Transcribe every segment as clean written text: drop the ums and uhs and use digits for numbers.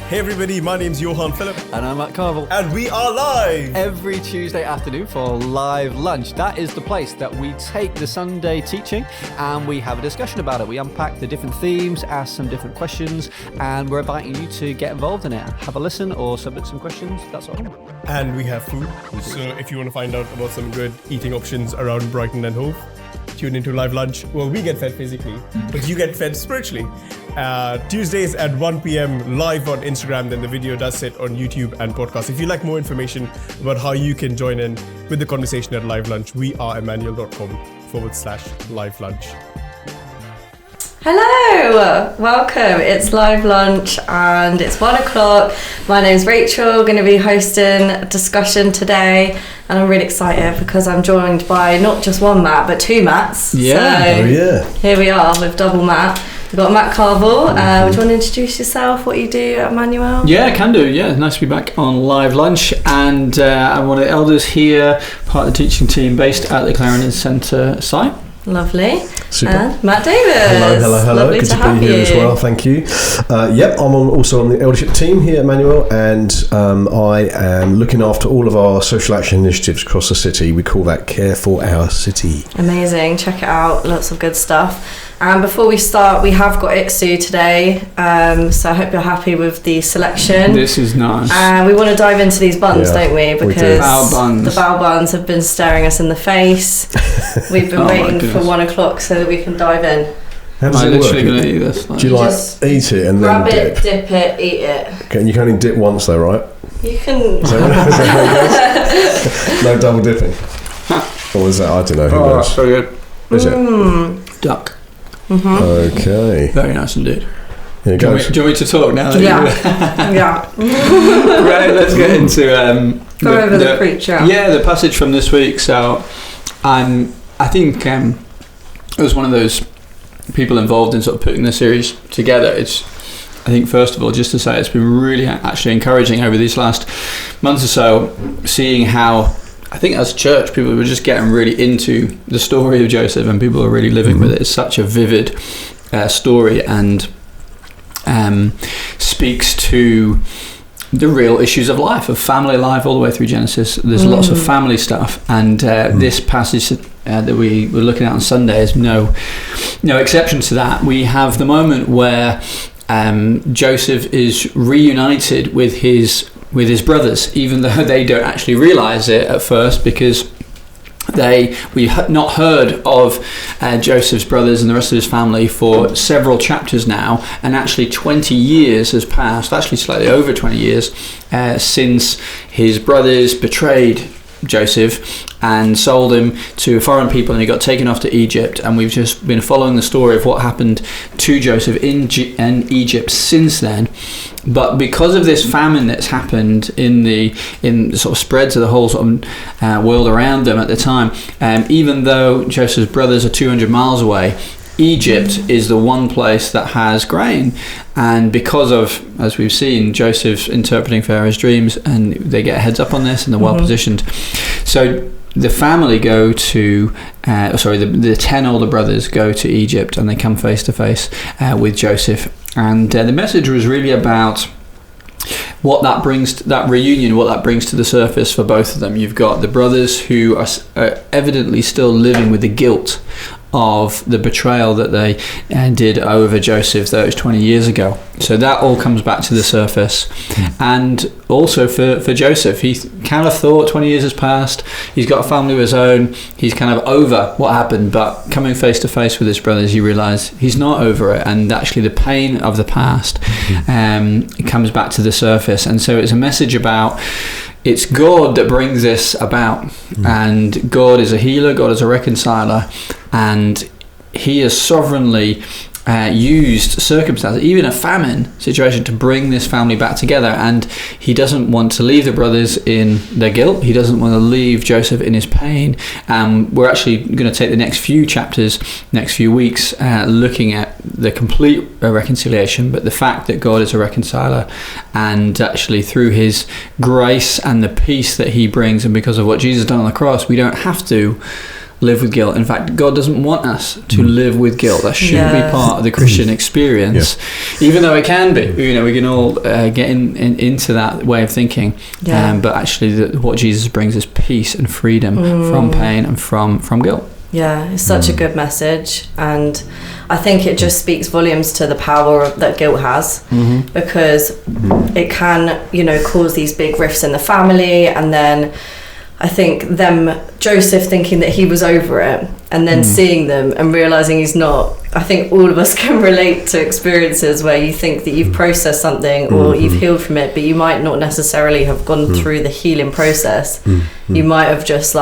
Hey everybody, my name's Johan Philip. And I'm at Carvel. And we are live! Every Tuesday afternoon for Live Lunch. That is the place that we take the Sunday teaching and we have a discussion about it. We unpack the different themes, ask some different questions, and we're inviting you to get involved in it. Have a listen or submit some questions, that's all. And we have food, so if you want to find out about some good eating options around Brighton and Hove, tune into Live Lunch. Well, we get fed physically, but you get fed spiritually. Tuesdays at 1 p.m. live on Instagram, then the video does sit on YouTube and podcast. If you'd like more information about how you can join in with the conversation at Live Lunch, WeAreEmmanuel.com/live lunch. Hello, welcome. It's Live Lunch and it's 1 o'clock. My name's Rachel, going to be hosting a discussion today, and I'm really excited because I'm joined by not just one Matt, but two Matts. Yeah. So here we are with double Matt. We've got Matt Carvel. Would you want to introduce yourself, what you do at Emmanuel? Yeah, I can do. Yeah, nice to be back on Live Lunch. And I'm one of the elders here, part of the teaching team based at the Clarendon Centre site. Lovely. Super. And Matt Davis. Hello. Lovely Good to to have be you here as well. Thank you. I'm also on the eldership team here at Emmanuel, and I am looking after all of our social action initiatives across the city. We call that Care for Our City. Amazing. Check it out. Lots of good stuff. And before we start, we have got Itsu today, so I hope you're happy with the selection. This is nice. We want to dive into these buns, don't we? Because do. Bao buns. The bao buns have been staring us in the face. We've been waiting for 1 o'clock so that we can dive in. How does I'm it work? literally going to eat this. Do you eat it and then grab dip? it, dip it, eat it. Okay, and you can only dip once though, right? You can... Is that no double dipping? Or is that, I don't know, who knows? Very good. Is it? Duck. Mm-hmm. Okay. Very nice indeed. Here Do you goes. want me to talk now? Yeah. Right, let's get into... Go over the preacher. Yeah, the passage from this week. So I think it was one of those people involved in sort of putting the series together. I think first of all, just to say, it's been really actually encouraging over these last months or so, seeing how I think as a church people were just getting really into the story of Joseph, and people are really living with it. It's such a vivid story, and speaks to the real issues of life, of family life, all the way through Genesis. There's lots of family stuff, and this passage that we were looking at on Sunday is no exception to that. We have the moment where Joseph is reunited with his brothers, even though they don't actually realise it at first, because we had not heard of Joseph's brothers and the rest of his family for several chapters now, and actually 20 years has passed, actually slightly over 20 years, since his brothers betrayed Joseph and sold him to foreign people, and he got taken off to Egypt. And we've just been following the story of what happened to Joseph in Egypt since then. But because of this famine that's happened in the sort of spread to the whole sort of world around them at the time, even though Joseph's brothers are 200 miles away, Egypt is the one place that has grain. And because of, as we've seen, Joseph's interpreting Pharaoh's dreams, and they get a heads up on this, and they're well positioned. So the family go to, the 10 older brothers go to Egypt, and they come face to face with Joseph. And the message was really about what that brings, that reunion, what that brings to the surface for both of them. You've got the brothers who are evidently still living with the guilt of the betrayal that they did over Joseph those 20 years ago. So that all comes back to the surface. And also for Joseph, he kind of thought 20 years has passed, he's got a family of his own, he's kind of over what happened, but coming face to face with his brothers, you realise he's not over it, and actually the pain of the past it comes back to the surface. And so it's a message about it's God that brings this about, and God is a healer, God is a reconciler, and he has sovereignly used circumstances, even a famine situation, to bring this family back together. And he doesn't want to leave the brothers in their guilt. He doesn't want to leave Joseph in his pain. We're actually going to take the next few chapters, next few weeks, looking at the complete reconciliation, but the fact that God is a reconciler, and actually through his grace and the peace that he brings, and because of what Jesus done on the cross, we don't have to live with guilt. In fact, God doesn't want us to live with guilt. That shouldn't be part of the Christian experience, even though it can be. We can all get into that way of thinking. But actually, what Jesus brings is peace and freedom from pain and from guilt. Yeah, it's such a good message, and I think it just speaks volumes to the power that guilt has, because it can, cause these big rifts in the family, and then I think Joseph thinking that he was over it, and then seeing them and realising he's not. I think all of us can relate to experiences where you think that you've processed something or you've healed from it, but you might not necessarily have gone through the healing process. You might have just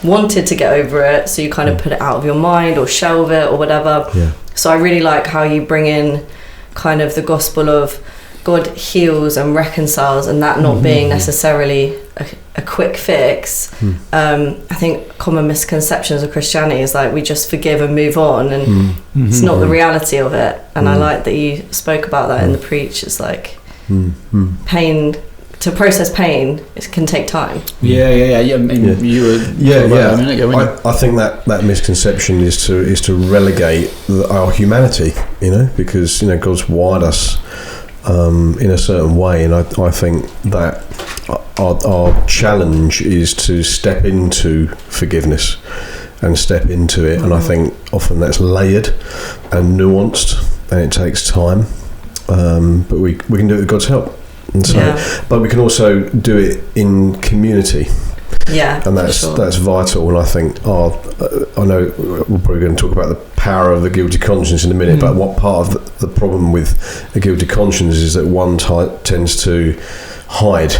wanted to get over it, so you kind of put it out of your mind or shelve it or whatever. So I really like how you bring in kind of the gospel of God heals and reconciles, and that not being necessarily a quick fix. I think common misconceptions of Christianity is we just forgive and move on, and it's not the reality of it. And I like that you spoke about that in the preach. It's pain, to process pain, it can take time. You were a minute ago, I think that misconception is to relegate our humanity, because God's wired us in a certain way, and I think that our challenge is to step into forgiveness and step into it. And I think often that's layered and nuanced, and it takes time, but we can do it with God's help. And so, but we can also do it in community. And that's vital. And I think I know we're probably going to talk about the power of the guilty conscience in a minute, but what part of the problem with a guilty conscience is that one tends to hide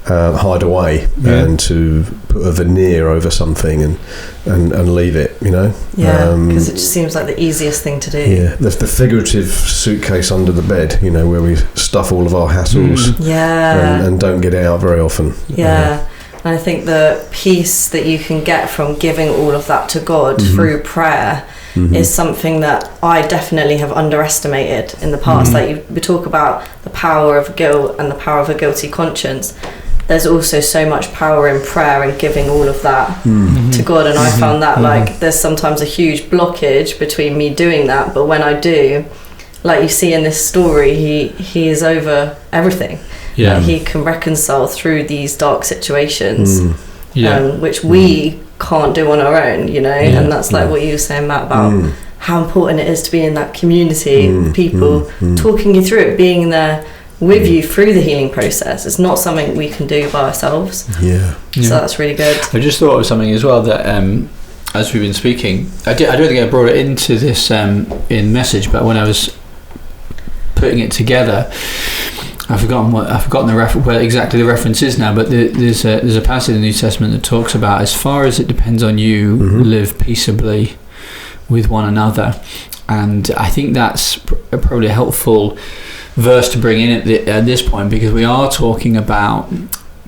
away and to put a veneer over something and leave it, because it just seems like the easiest thing to do. The figurative suitcase under the bed, where we stuff all of our hassles and don't get it out very often. And I think the peace that you can get from giving all of that to God through prayer is something that I definitely have underestimated in the past. We talk about the power of guilt and the power of a guilty conscience. There's also so much power in prayer and giving all of that to God, and I found that there's sometimes a huge blockage between me doing that, but when I do, like you see in this story, he is over everything. He can reconcile through these dark situations, which we can't do on our own, and that's what you were saying, Matt, about how important it is to be in that community, people talking you through it, being there with you through the healing process. It's not something we can do by ourselves. So that's really good. I just thought of something as well that as we've been speaking, I don't think I brought it into this in message, but when I was putting it together, I've forgotten where exactly the reference is now, but there's a passage in the New Testament that talks about, as far as it depends on you, live peaceably with one another. And I think that's probably a helpful verse to bring in at this point, because we are talking about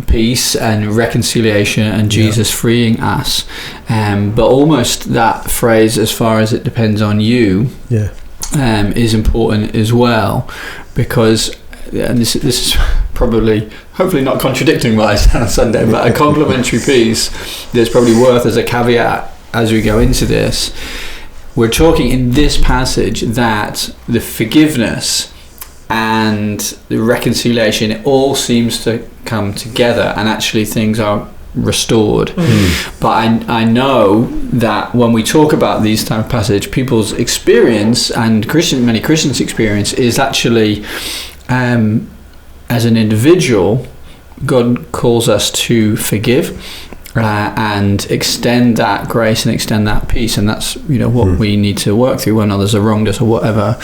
peace and reconciliation and Jesus freeing us, but almost that phrase, as far as it depends on you, is important as well, because, and this is probably, hopefully not contradicting what I said on Sunday, but a complementary piece that's probably worth as a caveat as we go into this. We're talking in this passage that the forgiveness and the reconciliation, it all seems to come together, and actually things are restored. But I know that when we talk about these type of passage, people's experience, and many Christians' experience, is actually as an individual, God calls us to forgive and extend that grace and extend that peace, and that's what we need to work through when others have wronged us or whatever.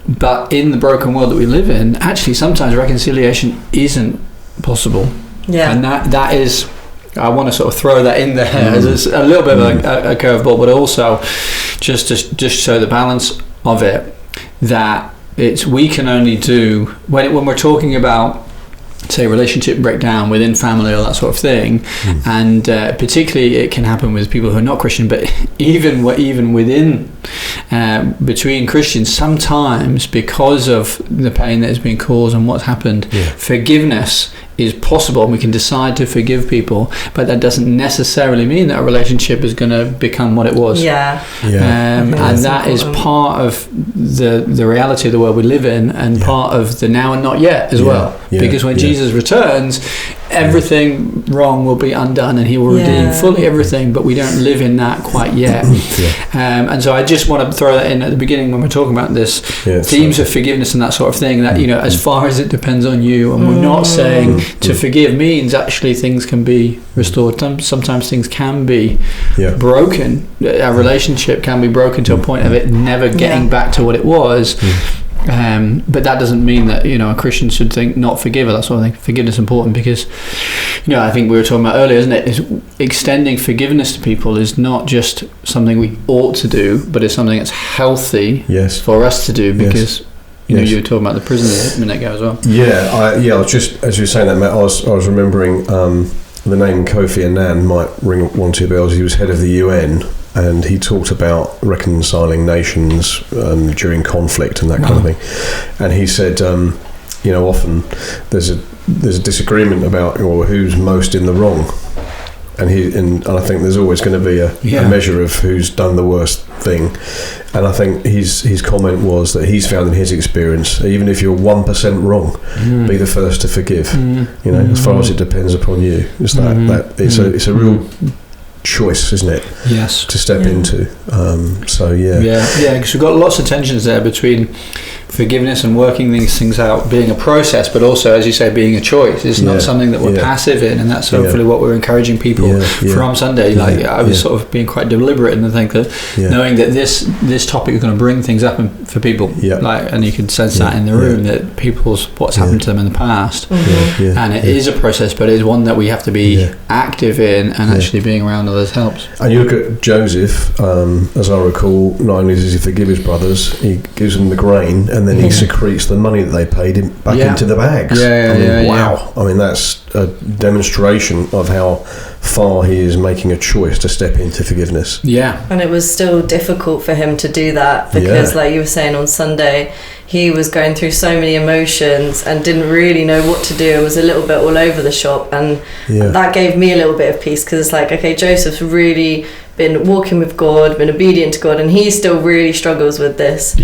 But in the broken world that we live in, actually sometimes reconciliation isn't possible. And that is, I want to sort of throw that in there as a little bit of a curveball, but also just to show the balance of it, that we can only do when we're talking about, say, relationship breakdown within family or that sort of thing, and particularly it can happen with people who are not Christian, but even within between Christians, sometimes because of the pain that has been caused and what's happened, forgiveness is possible, and we can decide to forgive people, but that doesn't necessarily mean that a relationship is going to become what it was. And that is part of the reality of the world we live in, and part of the now and not yet as well. Because when Jesus returns, everything wrong will be undone, and he will redeem fully everything, but we don't live in that quite yet. And so I just want to throw that in at the beginning when we're talking about this themes of forgiveness and that sort of thing, that as far as it depends on you, and we're not saying to forgive means actually things can be restored. Sometimes things can be broken. A relationship can be broken to a point of it never getting back to what it was. But that doesn't mean that a Christian should think not forgive or that sort of thing. Forgiveness is important because I think we were talking about earlier, isn't it? Is extending forgiveness to people is not just something we ought to do, but it's something that's healthy for us to do, because you were talking about the prison a minute ago as well. I was just, as you were saying that, Matt, I was remembering the name Kofi Annan might ring one or two bells. He was head of the UN, and he talked about reconciling nations during conflict and that kind of thing. And he said, often there's a disagreement about who's most in the wrong. And I think there's always going to be a measure of who's done the worst thing. And I think his comment was that he's found in his experience, even if you're 1% wrong, be the first to forgive. As far as it depends upon you. It's it's a real choice, isn't it? Yes. To step into. Because we've got lots of tensions there between forgiveness and working these things out being a process, but also, as you say, being a choice. It's not something that we're passive in, and that's hopefully what we're encouraging people from Sunday. I was sort of being quite deliberate in the think that knowing that this topic is going to bring things up for people, and you can sense that in the room, that people's what's happened to them in the past, and it is a process, but it is one that we have to be active in, and actually being around others helps. And you look at Joseph, as I recall, not only does he forgive his brothers, he gives them the grain, and then he secretes the money that they paid him back into the bags. Wow. I mean, that's a demonstration of how far he is making a choice to step into forgiveness. And it was still difficult for him to do that because, like you were saying on Sunday, he was going through so many emotions and didn't really know what to do. It was a little bit all over the shop, and that gave me a little bit of peace, because it's like, okay, Joseph's really been walking with God, been obedient to God, and he still really struggles with this,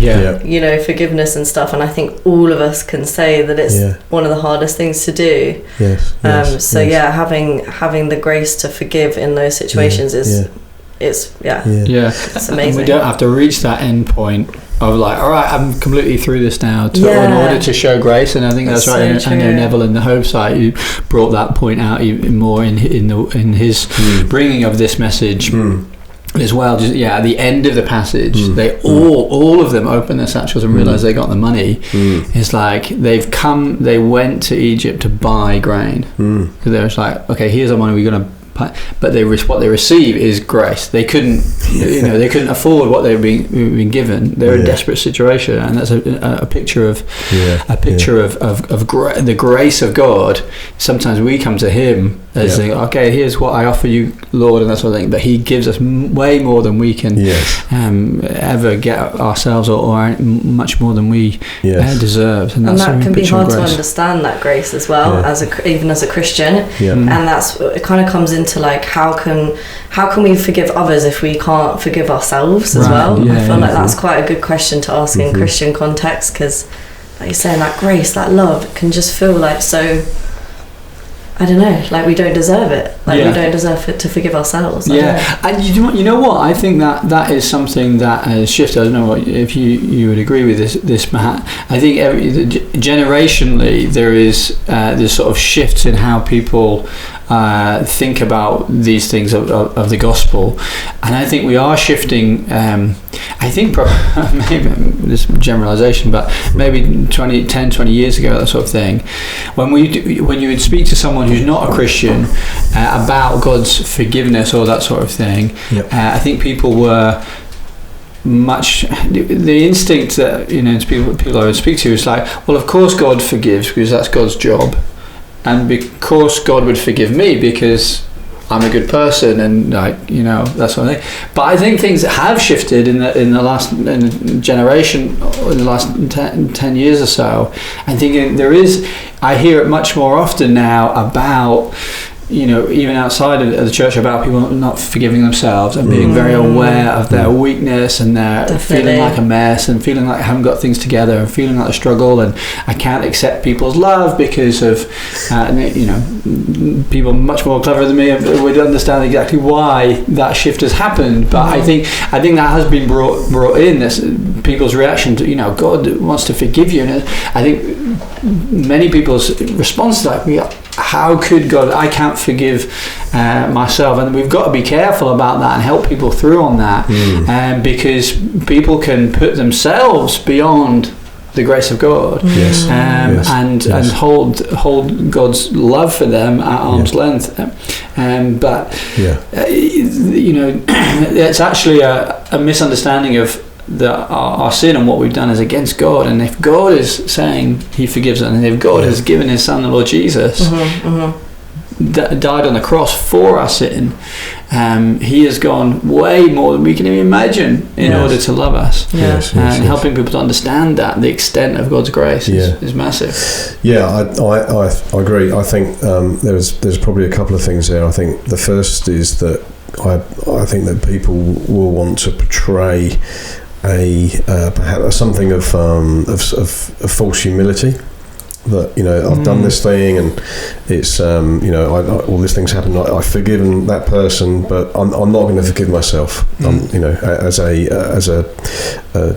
forgiveness and stuff. And I think all of us can say that it's one of the hardest things to do. Having the grace to forgive in those situations it's amazing. And we don't have to reach that end point of like, all right, I'm completely through this now in order to show grace. And I think that's right. So I know Neville in the Hope site, you brought that point out even more in his bringing of this message as well. Just, at the end of the passage, they all of them open their satchels and realize they got the money. It's like they went to Egypt to buy grain, because they was like, okay, here's the money we're going to. But what they receive is grace. They couldn't, they couldn't afford what they've been given. They're in a desperate situation, and that's a picture of the grace of God. Sometimes we come to Him as saying, okay, here's what I offer you, Lord, and that sort of thing. But He gives us way more than we can ever get ourselves, or much more than we deserve. And that can be hard to understand, that grace as well, even as a Christian. And that's it. Kind of comes into like, how can we forgive others if we can't forgive ourselves as well? I feel like that's quite a good question to ask in Christian context, because like you're saying, that grace, that love can just feel like so, I don't know, like we don't deserve it. Like we don't deserve it to forgive ourselves. And you know what? I think that is something that has shifted. I don't know if you would agree with this, Matt. I think generationally there is this sort of shifts in how people think about these things of the gospel, and I think we are shifting. I think maybe this generalization, but maybe 20 years ago, that sort of thing, when you would speak to someone who's not a Christian about God's forgiveness or that sort of thing, I think people were much the instinct that people I would speak to is like, well, of course God forgives because that's God's job. And because God would forgive me because I'm a good person, and like, you know, that sort of thing. But I think things have shifted in the last generation, or in the last 10 years or so. I'm thinking I hear it much more often now about, you know, even outside of the church, about people not forgiving themselves and being very aware of their weakness, and their feeling like a mess, and feeling like I haven't got things together, and feeling like a struggle, and I can't accept people's love because of, you know, people much more clever than me would understand exactly why that shift has happened. But I think that has been brought in, this people's reaction to, you know, God wants to forgive you, and I think many people's response to that, how could God, I can't forgive myself, and we've got to be careful about that and help people through on that, because people can put themselves beyond the grace of God, and hold God's love for them at arm's length, but you know, it's actually a misunderstanding of our sin and what we've done is against God. And if God is saying He forgives us, and if God has given His Son, the Lord Jesus, that died on the cross for our sin, He has gone way more than we can even imagine in order to love us. And helping people to understand that the extent of God's grace is massive. I agree. I think there's probably a couple of things there. I think the first is that I think that people will want to portray perhaps something of false humility, that, you know, I've done this thing, and it's you know, all these things happen, I've forgiven that person, but I'm not going to forgive myself. You know, as a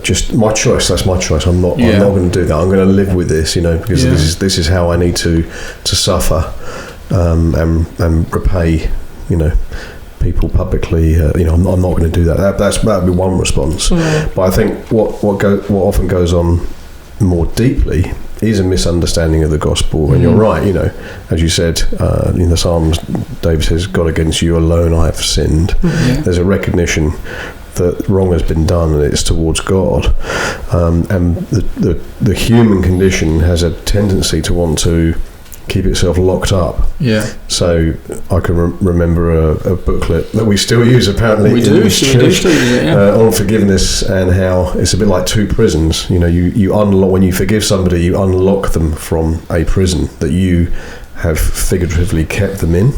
just my choice. That's my choice. I'm not going to do that. I'm going to live with this, you know, because this is how I need to suffer and repay, you know, people publicly. You know, I'm not going to do that. That'd be one response. But I think what often goes on more deeply is a misunderstanding of the gospel. And you're right, you know, as you said in the Psalms, David says, God, against you alone I have sinned. There's a recognition that wrong has been done, and it's towards God, and the human condition has a tendency to want to keep itself locked up. So I can remember a booklet that we still use, apparently, we do still use it, on forgiveness, and how it's a bit like two prisons. You know, you unlock, when you forgive somebody, you unlock them from a prison that you have figuratively kept them in.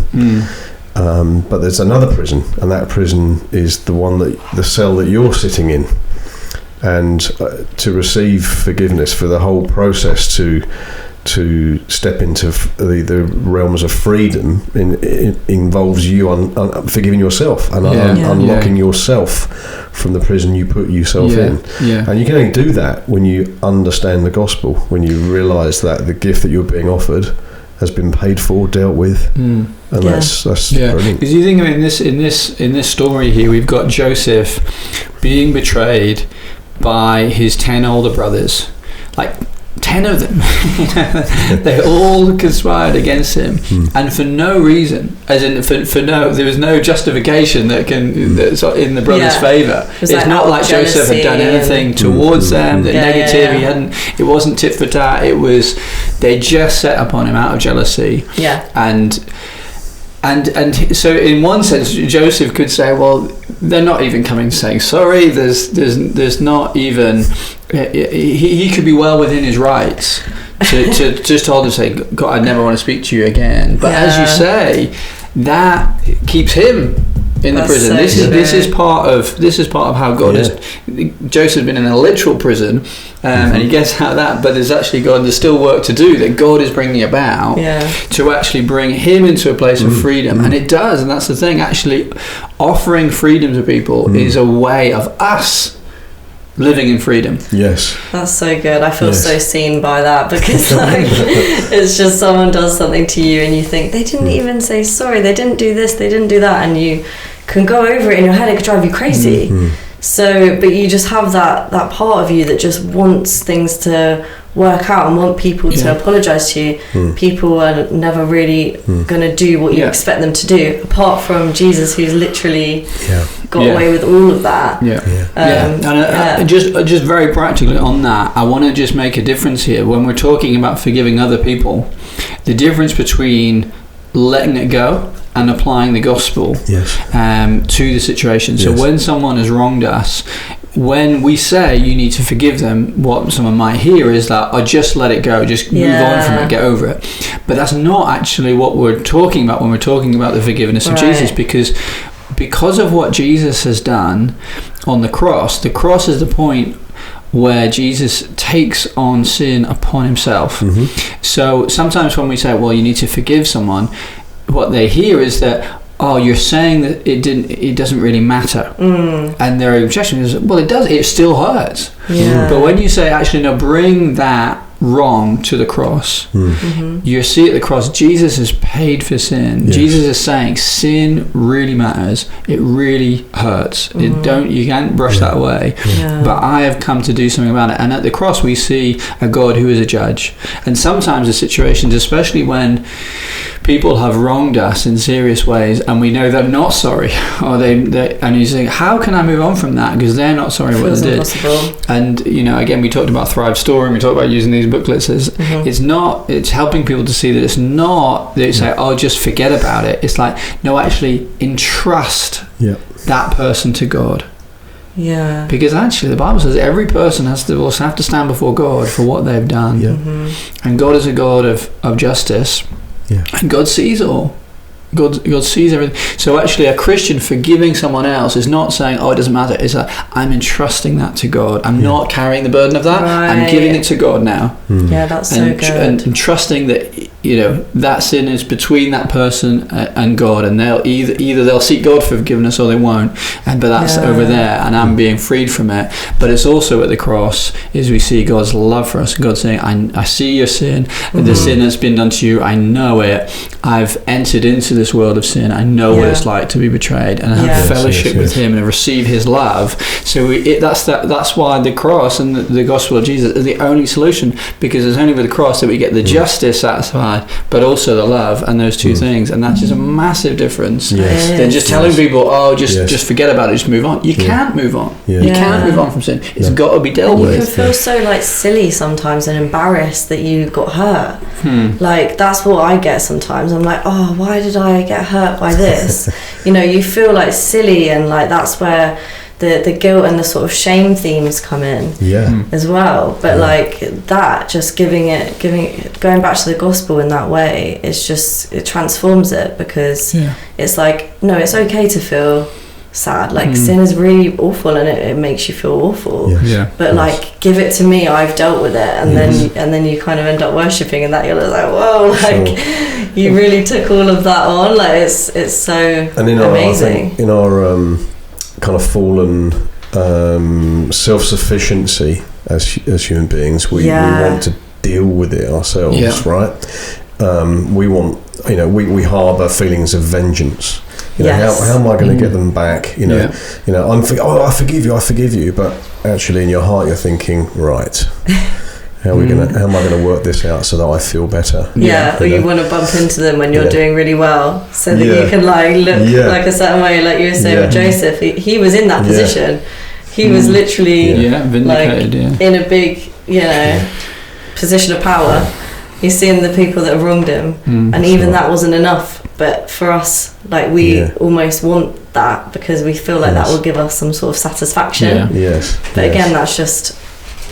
But there's another prison, and that prison is the cell that you're sitting in. And to receive forgiveness, for the whole process to step into the realms of freedom, it involves you forgiving yourself and unlocking yourself from the prison you put yourself in. And you can only do that when you understand the gospel, when you realise that the gift that you're being offered has been paid for, dealt with, and that's brilliant. Because you think of it, in this story here, we've got Joseph being betrayed by his 10 older brothers, like 10 of them. They all conspired against him, and for no reason, as in for no, there was no justification that's in the brothers' favour. It's like not like Joseph had done anything towards them, the negative, it wasn't tit for tat, it was, they just set upon him out of jealousy. And so in one sense, Joseph could say, well, they're not even coming saying sorry. There's not even, he could be well within his rights to just hold and say, God, I never want to speak to you again. But as you say, that keeps him in the prison. This is part of how God has. Joseph's been in a literal prison, and he gets out of that. But there's still work to do that God is bringing about to actually bring him into a place of freedom. And it does, and that's the thing. Actually, offering freedom to people is a way of us living in freedom. That's so good. I feel so seen by that, because like it's just someone does something to you and you think they didn't even say sorry, they didn't do this, they didn't do that, and you can go over it in your head. It could drive you crazy. So, but you just have that part of you that just wants things to work out and want people to apologise to you. People are never really going to do what you expect them to do, apart from Jesus, who's literally got away with all of that. And just very practically on that, I want to just make a difference here. When we're talking about forgiving other people, the difference between letting it go and applying the gospel to the situation. So when someone has wronged us, when we say you need to forgive them, what someone might hear is that, oh, just let it go, just move on from it, get over it. But that's not actually what we're talking about when we're talking about the forgiveness of Jesus, because of what Jesus has done on the cross is the point where Jesus takes on sin upon himself. So sometimes when we say, well, you need to forgive someone, what they hear is that, oh, you're saying that it doesn't really matter. And their objection is, well, it still hurts. But when you say, actually, no, bring that wrong to the cross, you see at the cross, Jesus has paid for sin. Jesus is saying sin really matters, it really hurts, you can't brush that away, but I have come to do something about it. And at the cross we see a God who is a judge. And sometimes the situations, especially when people have wronged us in serious ways and we know they're not sorry, or they and you think, how can I move on from that, because they're not sorry what they did. Impossible. And again, we talked about Thrive Story, we talked about using these booklets. It's helping people to see that it's not they say, oh, just forget about it. It's like, no, actually entrust that person to God. Because actually the Bible says every person will have to stand before God for what they've done. And God is a God of justice. And God sees all. God sees everything. So actually a Christian forgiving someone else is not saying, oh, it doesn't matter. It's like, I'm entrusting that to God. I'm not carrying the burden of that. I'm giving it to God now. That's so good. And trusting that that sin is between that person and God, and they'll either they'll seek God for forgiveness or they won't. But that's over there, and I'm being freed from it. But it's also at the cross is we see God's love for us. God saying, I see your sin, the sin that's been done to you. I know it. I've entered into this world of sin. I know what it's like to be betrayed, and I have fellowship with Him and receive His love. So that's why the cross and the gospel of Jesus is the only solution, because it's only with the cross that we get the justice satisfied, but also the love, and those two things. And that's just a massive difference than just telling people, oh, just forget about it, just move on. You can't move on. You can't move on from sin. It's got to be dealt with. You can feel so silly sometimes and embarrassed that you got hurt. That's what I get sometimes. I'm like, oh, why did I get hurt by this? You feel silly, and that's where the guilt and the sort of shame themes come in as well. But that, just going back to the gospel in that way, it transforms it, because it's like, no, it's okay to feel sad. Sin is really awful, and it makes you feel awful. But give it to me, I've dealt with it. And then you kind of end up worshipping, and that you're like, whoa, you really took all of that on. It's so amazing. In our kind of fallen self-sufficiency as human beings, we want to deal with it ourselves, right? We want, we harbour feelings of vengeance. How am I going to get them back? I forgive you, but actually in your heart you're thinking, right, how am I going to work this out so that I feel better? Or you want to bump into them when you're doing really well, so that you can look like a certain way, like you were saying with Joseph. He was in that position. He was literally vindicated, in a big position of power. He's seeing the people that have wronged him, and even that wasn't enough. But for us, we almost want that, because we feel like that will give us some sort of satisfaction. But again, that's just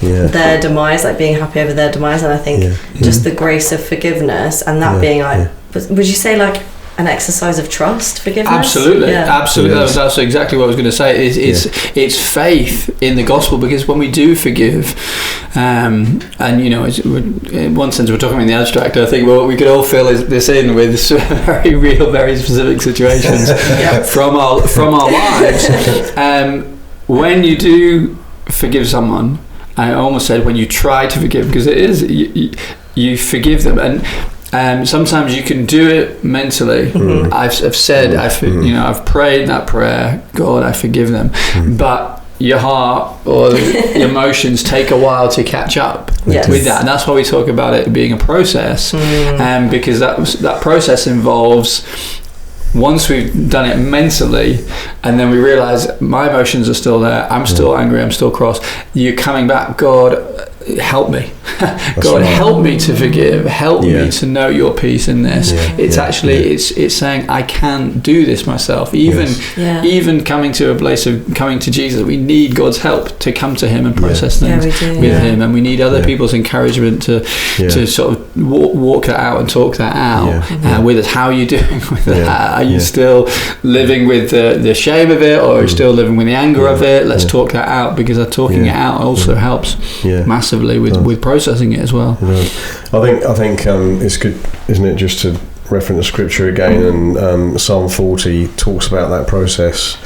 their demise, being happy over their demise. And I think just the grace of forgiveness, and that being would you say an exercise of trust, forgiveness? Absolutely. That's exactly what I was going to say. It's faith in the gospel, because when we do forgive, and in one sense we're talking about the abstract, I think we could all fill this in with very real, very specific situations from our lives. When you do forgive someone, I almost said when you try to forgive, because it is you forgive them, and sometimes you can do it mentally. I've said, I've prayed that prayer, God, I forgive them, but your heart or your emotions take a while to catch up with that, and that's why we talk about it being a process, because that process involves, once we've done it mentally, and then we realise my emotions are still there, I'm still angry, I'm still cross, you're coming back, God, help me. God, right. help me to forgive. Help Yeah. me to know your peace in this. Yeah. It's Yeah. actually, Yeah. it's saying, I can't do this myself. Even coming to a place of coming to Jesus, we need God's help to come to him and process things we do, with him. And we need other people's encouragement to sort of walk that out and talk that out with us. How are you doing with that? Are you still living with the shame of it, or are you still living with the anger of it? Let's talk that out, because talking it out also helps massively with processing it as well. I think it's good, isn't it, just to reference scripture again, and Psalm 40 talks about that process.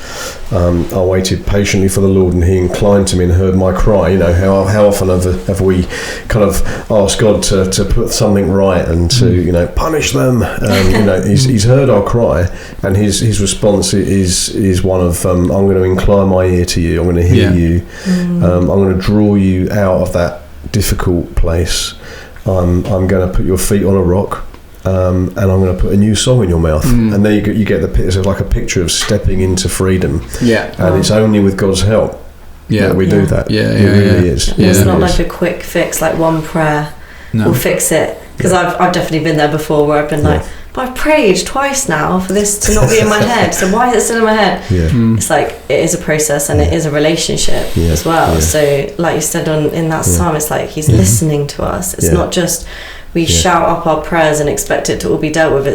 I waited patiently for the Lord, and he inclined to me and heard my cry. You know, how often have we kind of asked God to put something right and to punish them? He's heard our cry, and his response is one of I'm going to incline my ear to you. I'm going to hear you. I'm going to draw you out of that difficult place. I'm going to put your feet on a rock. And I'm going to put a new song in your mouth, and there you get it's like a picture of stepping into freedom. And it's only with God's help that we do that. It really is. It's not like a quick fix, like one prayer will fix it. Because I've definitely been there before, where I've been like, but I've prayed twice now for this to not be in my head, so why is it still in my head? It's like, it is a process, and it is a relationship as well. So like you said in that psalm, it's like he's listening to us. It's not just we shout up our prayers and expect it to all be dealt with.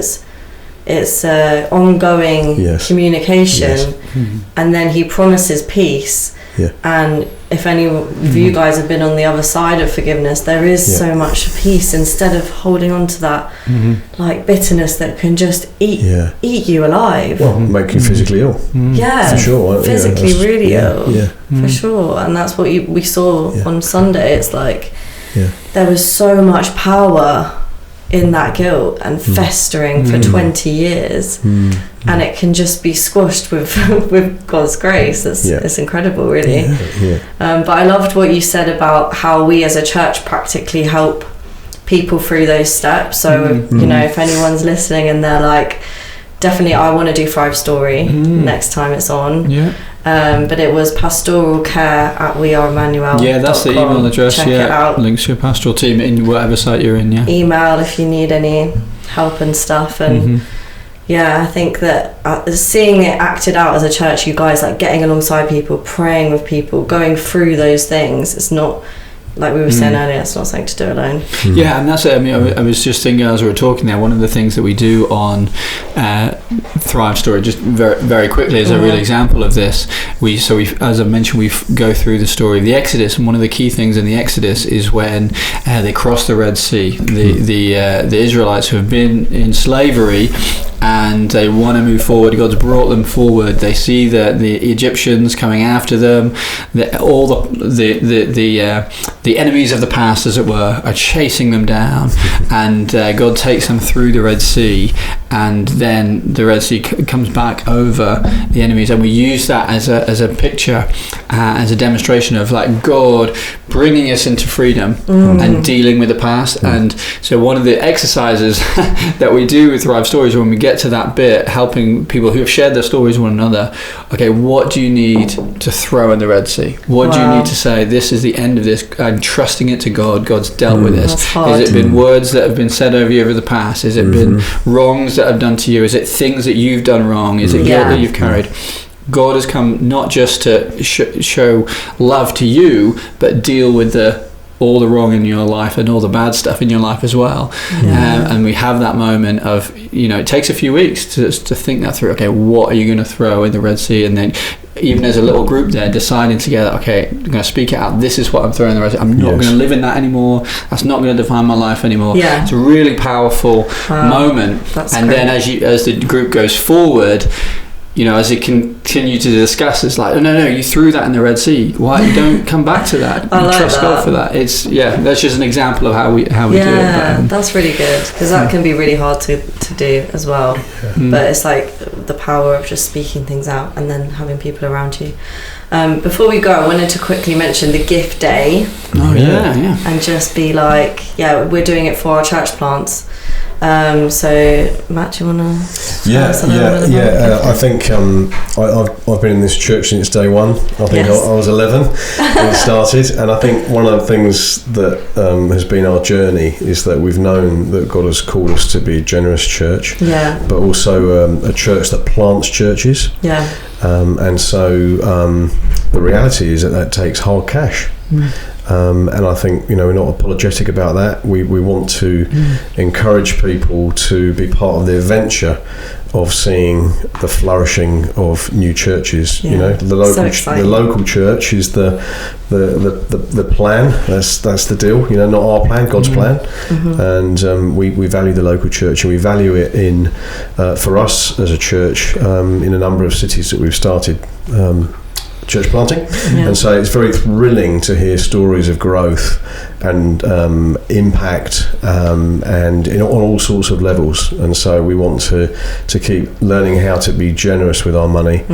It's ongoing communication, and then he promises peace. And if any of you guys have been on the other side of forgiveness, there is so much peace, instead of holding on to that like bitterness that can just eat you alive. Well, make you physically ill. Yeah, for sure. physically really ill. Yeah. For sure. And that's what we saw on Sunday. It's like there was so much power in that guilt and festering for 20 years, and it can just be squashed with God's grace. It's incredible, really. But I loved what you said about how we as a church practically help people through those steps. So if anyone's listening and they're like, definitely I want to do Thrive Story next time it's on. But it was pastoral care at WeAreEmmanuel. That's the email address. Check it out. Links to your pastoral team in whatever site you're in. Email if you need any help and stuff. And I think that seeing it acted out as a church, you guys like getting alongside people, praying with people, going through those things. It's not, like we were saying earlier, it's not something to do alone. And that's it. I mean, I was just thinking as we were talking there, one of the things that we do on Thrive Story, just very, very quickly, as a real example of this, we as I mentioned, we go through the story of the Exodus, and one of the key things in the Exodus is when they cross the Red Sea. The Israelites who have been in slavery, and they want to move forward. God's brought them forward. They see the Egyptians coming after them. All the enemies of the past, as it were, are chasing them down, and God takes them through the Red Sea, and then the Red Sea comes back over the enemies, and we use that as a picture, as a demonstration of like God bringing us into freedom and dealing with the past. And so one of the exercises that we do with Thrive Stories, when we get to that bit, helping people who have shared their stories with one another, okay, what do you need to throw in the Red Sea? What do you need to say, this is the end of this, I'm trusting it to God, God's dealt with this. Has it been words that have been said over you over the past? Has it been wrongs that I've done to you? Is it things that you've done wrong? Is it guilt that you've carried? God has come not just to show love to you, but deal with all the wrong in your life and all the bad stuff in your life as well. And we have that moment of, it takes a few weeks to think that through. Okay, what are you going to throw in the Red Sea? And then even as a little group there, deciding together, okay, I'm going to speak it out. This is what I'm throwing in the Red Sea. I'm not going to live in that anymore. That's not going to define my life anymore. It's a really powerful moment. And then as the group goes forward, as it continue to discuss, it's like, no, you threw that in the Red Sea. Why you don't come back to that? I like trust God for that. It's that's just an example of how we do it. But, that's really good, because that can be really hard to do as well. But it's like the power of just speaking things out and then having people around you. Before we go, I wanted to quickly mention the gift day. And just be like, we're doing it for our church plants. So Matt, do you want to? I think I've been in this church since day one. I think I was 11 when it started, and I think one of the things that has been our journey is that we've known that God has called us to be a generous church, but also a church that plants churches. And so the reality is that takes hard cash. And I think, we're not apologetic about that. We want to encourage people to be part of the adventure of seeing the flourishing of new churches. The local church is the plan. That's the deal. Not our plan, God's plan. And we value the local church, and we value it in for us as a church in a number of cities that we've started church planting. And so it's very thrilling to hear stories of growth and impact and on all sorts of levels. And so we want to keep learning how to be generous with our money,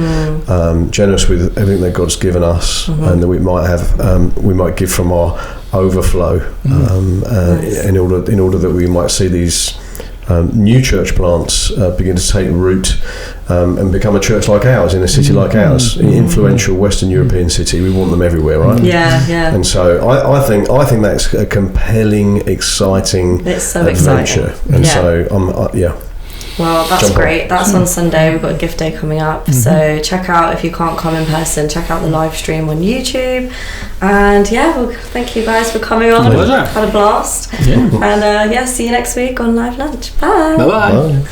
generous with everything that God's given us, and that we might give from our overflow, in order that we might see these new church plants begin to take root and become a church like ours in a city like ours, an influential Western European city. We want them everywhere, right? And so I think that's a compelling, exciting adventure. Exciting. And so Well, that's great. That's on Sunday. We've got a gift day coming up. So check out, if you can't come in person, check out the live stream on YouTube. And well, thank you guys for coming on. Had a blast. And see you next week on Live Lunch. Bye. Bye-bye. Bye.